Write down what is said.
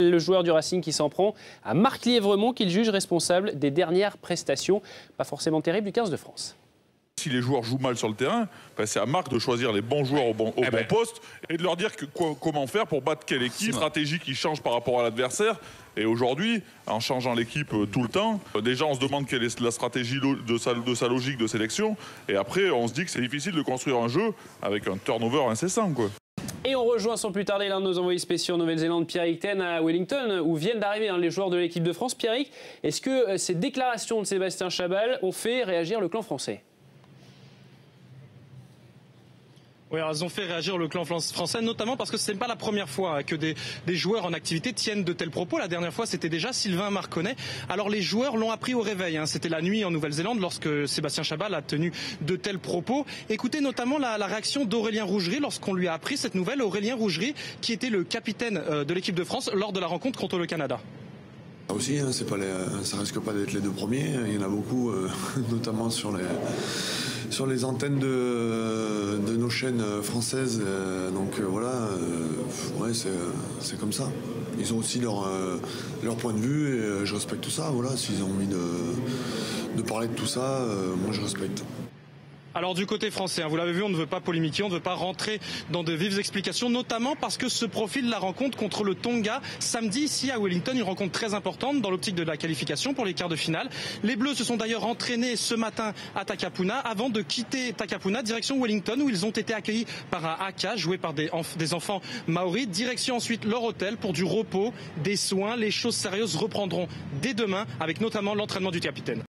Le joueur du Racing qui s'en prend à Marc Lièvremont qu'il juge responsable des dernières prestations, pas forcément terribles, du 15 de France. Si les joueurs jouent mal sur le terrain, c'est à Marc de choisir les bons joueurs au bon poste et de leur dire comment faire pour battre quelle équipe, stratégie qui change par rapport à l'adversaire. Et aujourd'hui, en changeant l'équipe tout le temps, déjà on se demande quelle est la stratégie de sa logique de sélection. Et après, on se dit que c'est difficile de construire un jeu avec un turnover incessant, quoi. Et on rejoint sans plus tarder l'un de nos envoyés spéciaux en Nouvelle-Zélande, Pierrick Ten, à Wellington, où viennent d'arriver les joueurs de l'équipe de France. Pierrick, est-ce que ces déclarations de Sébastien Chabal ont fait réagir le clan français ? Oui, elles ont fait réagir le clan français, notamment parce que ce n'est pas la première fois que des joueurs en activité tiennent de tels propos. La dernière fois, c'était déjà Sylvain Marconnet. Alors les joueurs l'ont appris au réveil. C'était la nuit en Nouvelle-Zélande lorsque Sébastien Chabal a tenu de tels propos. Écoutez notamment la réaction d'Aurélien Rougerie lorsqu'on lui a appris cette nouvelle. Aurélien Rougerie, qui était le capitaine de l'équipe de France lors de la rencontre contre le Canada. Aussi, ça risque pas d'être les deux premiers. Il y en a beaucoup, notamment sur les antennes de nos chaînes françaises. Donc voilà, ouais, c'est comme ça. Ils ont aussi leur point de vue et je respecte tout ça. Voilà, s'ils ont envie de parler de tout ça, moi je respecte. Alors du côté français, vous l'avez vu, on ne veut pas polémiquer, on ne veut pas rentrer dans de vives explications, notamment parce que se profile la rencontre contre le Tonga samedi ici à Wellington, une rencontre très importante dans l'optique de la qualification pour les quarts de finale. Les Bleus se sont d'ailleurs entraînés ce matin à Takapuna avant de quitter Takapuna, direction Wellington, où ils ont été accueillis par un haka joué par des enfants maoris. Direction ensuite leur hôtel pour du repos, des soins. Les choses sérieuses reprendront dès demain avec notamment l'entraînement du capitaine.